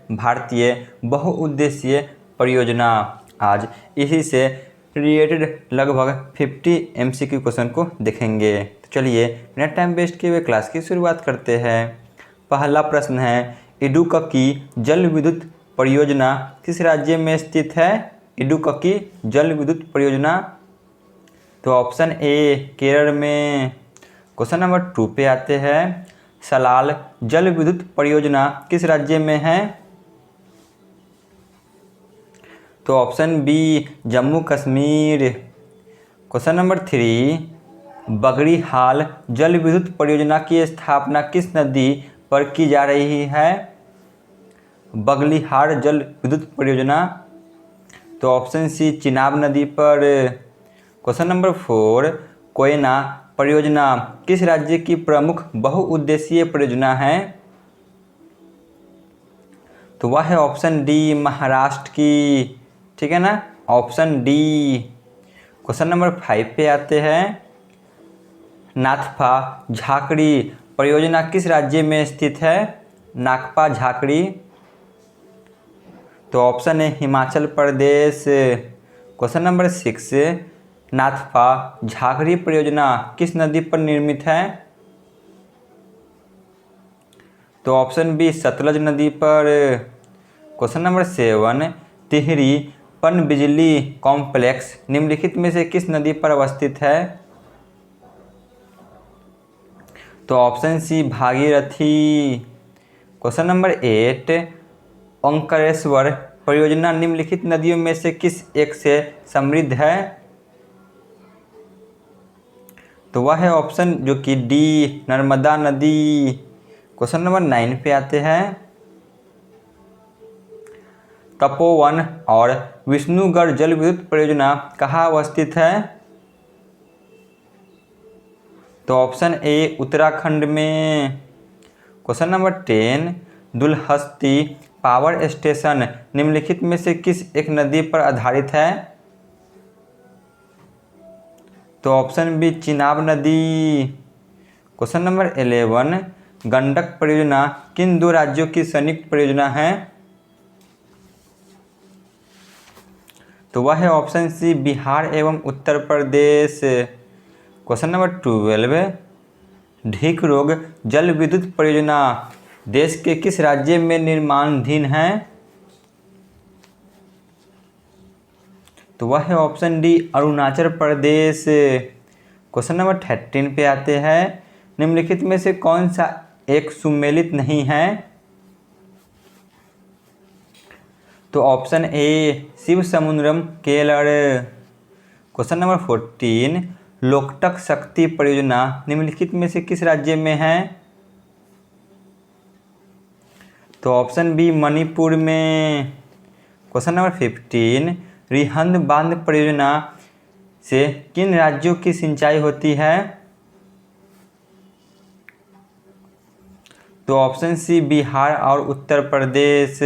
भारतीय बहुउद्देशीय परियोजना। आज इसी से रिलेटेड लगभग 50 MCQ क्वेश्चन को देखेंगे। तो चलिए बिना टाइम वेस्ट किए हुए क्लास की शुरुआत करते हैं। पहला प्रश्न है, इडुक्की जल विद्युत परियोजना किस राज्य में स्थित है? इडुक्की जल विद्युत परियोजना, तो ऑप्शन ए केरल में। क्वेश्चन नंबर 2 पे आते हैं, सलाल जल विद्युत परियोजना किस राज्य में है? तो option B Jammu Kashmir. Question number 3, Baglihar जल विद्युत परियोजना की स्थापना किस नदी पर की जा रही है? बगड़ीहाल जल विद्युत परियोजना, तो ऑप्शन सी चिनाब नदी पर। क्वेश्चन नंबर 4, कोयना परियोजना किस राज्य की प्रमुख बहुउद्देशीय परियोजना है? तो वह है ऑप्शन डी महाराष्ट्र की, ठीक है ना, ऑप्शन डी। क्वेश्चन नंबर 5 पे आते हैं, नाथपा झाकड़ी परियोजना किस राज्य में स्थित है? नागपा झाकड़ी, तो ऑप्शन है हिमाचल प्रदेश। क्वेश्चन नंबर 6, नाथपा झाकड़ी परियोजना किस नदी पर निर्मित है? तो ऑप्शन बी सतलज नदी पर। क्वेश्चन नंबर 7, टिहरी पनबिजली कॉम्प्लेक्स निम्नलिखित में से किस नदी पर अवस्थित है? तो option C Bhagirathi. Question number 8, Omkareshwar परियोजना निम्नलिखित नदियों में से किस एक से समृद्ध है? तो वह है ऑप्शन जो कि डी नर्मदा नदी। क्वेश्चन नंबर 9 पे आते हैं, तपोवन और विष्णुगढ़ जल विद्युत परियोजना कहाँ अवस्थित है? तो ऑप्शन ए उत्तराखंड में। Question number 10, Dulhasti power station निम्नलिखित में से किस एक नदी पर आधारित है? तो ऑप्शन बी चिनाब नदी। क्वेश्चन नंबर 11, गंडक परियोजना किन दो राज्यों की संयुक्त परियोजना है? तो वह है ऑप्शन सी बिहार एवं उत्तर प्रदेश। क्वेश्चन नंबर 12, ढीक रोग जल विद्युत परियोजना देश के किस राज्य में निर्माणाधीन है? तो वह है option D Arunachal Pradesh. Question number 13 पे आते हैं, निम्नलिखित में से कौन सा एक सुमेलित नहीं है? तो option A Shiva Samudram Kerala. Question number 14, Loktak शक्ति परियोजना निम्नलिखित में से किस राज्य में है? तो ऑप्शन बी मणिपुर में। क्वेश्चन नंबर 15, रिहंद बांध परियोजना से किन राज्यों की सिंचाई होती है? तो ऑप्शन सी बिहार और उत्तर प्रदेश।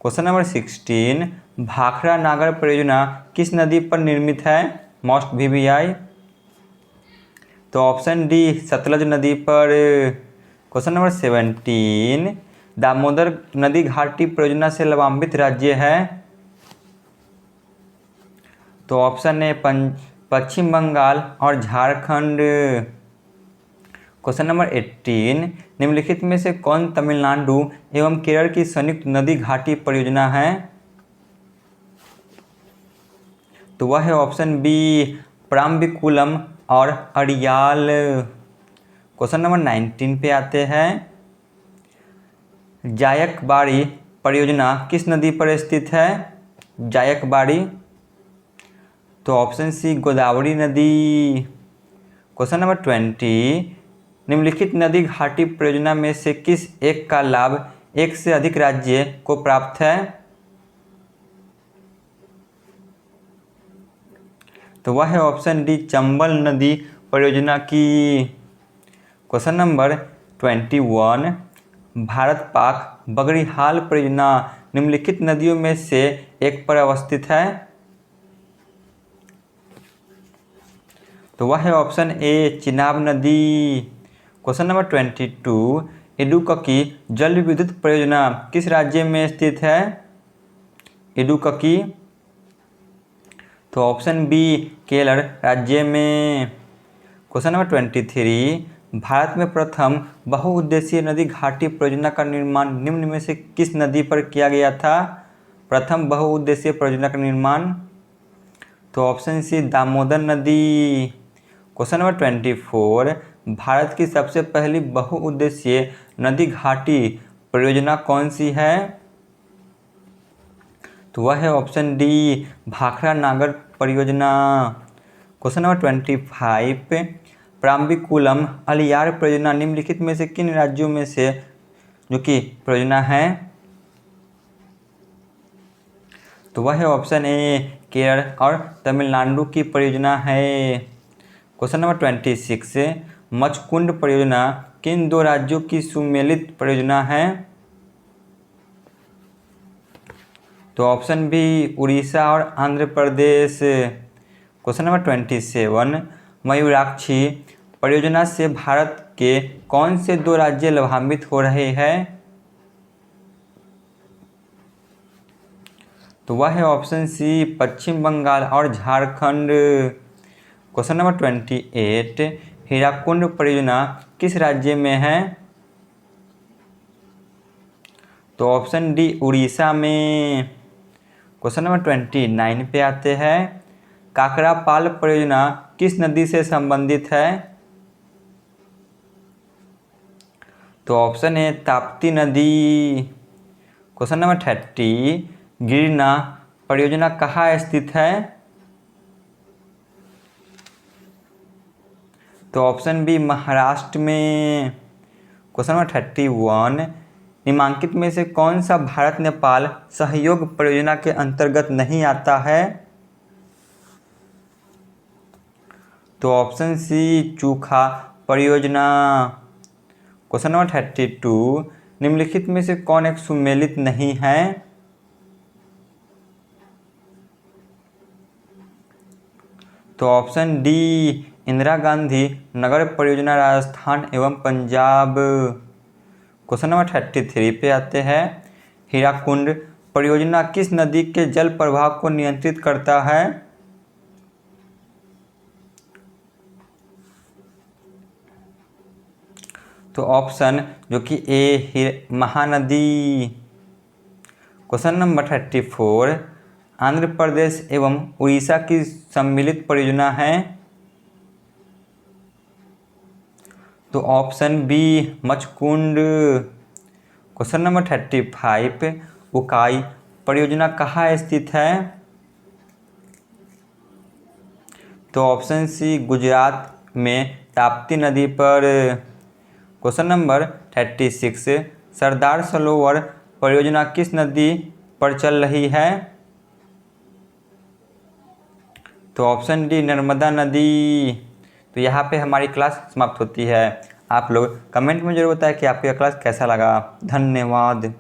क्वेश्चन नंबर 16, भाखड़ा नागर परियोजना किस नदी पर निर्मित है? मोस्ट VVI, तो ऑप्शन डी सतलज नदी पर। क्वेश्चन नंबर 17, दामोदर नदी घाटी परियोजना से लाभान्वित राज्य है? तो ऑप्शन ए पश्चिम बंगाल और झारखंड। क्वेश्चन नंबर 18, निम्नलिखित में से कौन तमिलनाडु एवं केरल की संयुक्त नदी घाटी परियोजना है? तो वह है ऑप्शन बी प्राम्बिकुलम और अड़ियाल। क्वेश्चन नंबर 19 पे आते हैं, जायकबाड़ी परियोजना किस नदी पर स्थित है? जायकबाड़ी, तो ऑप्शन सी गोदावरी नदी। क्वेश्चन नंबर 20, निम्नलिखित नदी घाटी परियोजना में से किस एक का लाभ एक से अधिक राज्य को प्राप्त है? तो वह है ऑप्शन डी चंबल नदी परियोजना की। क्वेश्चन नंबर 21, भारत पाक बगड़ीहाल परियोजना निम्नलिखित नदियों में से एक पर अवस्थित है? तो वह है ऑप्शन ए चिनाब नदी। क्वेश्चन नंबर 22, इडुक्की जल विद्युत परियोजना किस राज्य में स्थित है? इडुक्की, तो ऑप्शन बी केरल राज्य में। क्वेश्चन नंबर 23, भारत में प्रथम बहुउद्देशीय नदी घाटी परियोजना का निर्माण निम्न में से किस नदी पर किया गया था? प्रथम बहुउद्देशीय परियोजना का निर्माण, तो ऑप्शन सी दामोदर नदी। क्वेश्चन नंबर 24, भारत की सबसे पहली बहुउद्देशीय नदी घाटी परियोजना कौन सी है? तो वह है ऑप्शन डी भाखड़ा नागर परियोजना। क्वेश्चन नंबर 25, प्राम्बिकुलम अलियार परियोजना निम्नलिखित में से किन राज्यों में से जो कि परियोजना है? तो वह है ऑप्शन ए केरल और तमिलनाडु की परियोजना है। क्वेश्चन नंबर 26, मचकुंड परियोजना किन दो राज्यों की सुमेलित परियोजना है? तो ऑप्शन बी उड़ीसा और आंध्र प्रदेश। क्वेश्चन नंबर 27, मयूराक्षी परियोजना से भारत के कौन से दो राज्य लाभान्वित हो रहे हैं? तो वह है ऑप्शन सी पश्चिम बंगाल और झारखंड। क्वेश्चन नंबर 28, हीराकुंड परियोजना किस राज्य में है? तो ऑप्शन डी उड़ीसा में। क्वेश्चन नंबर 29 पे आते हैं, काकरापाल परियोजना किस नदी से संबंधित है? तो ऑप्शन है ताप्ती नदी। क्वेश्चन नंबर 30, गिरना परियोजना कहाँ स्थित है? तो ऑप्शन बी महाराष्ट्र में। क्वेश्चन नंबर 31, निम्नलिखित में से कौन सा भारत नेपाल सहयोग परियोजना के अंतर्गत नहीं आता है? तो ऑप्शन सी चूखा परियोजना। क्वेश्चन नंबर 32, निम्नलिखित में से कौन एक सुमेलित नहीं है? तो ऑप्शन डी इंदिरा गांधी नगर परियोजना राजस्थान एवं पंजाब। क्वेश्चन नंबर 33 पे आते हैं, हीराकुंड परियोजना किस नदी के जल प्रवाह को नियंत्रित करता है? तो ऑप्शन जो कि A Mahanadi. Question number 34, Andhra Pradesh एवं उड़ीसा की सम्मिलित परियोजना है? तो option B Machkund. Question number 35, Ukai परियोजना कहाँ स्थित है? तो ऑप्शन सी गुजरात में ताप्ती नदी पर। क्वेश्चन नंबर 36, सरदार सरोवर परियोजना किस नदी पर चल रही है? तो ऑप्शन डी नर्मदा नदी। तो यहाँ पे हमारी क्लास समाप्त होती है। आप लोग कमेंट में जरूर बताएं कि आपका क्लास कैसा लगा। धन्यवाद।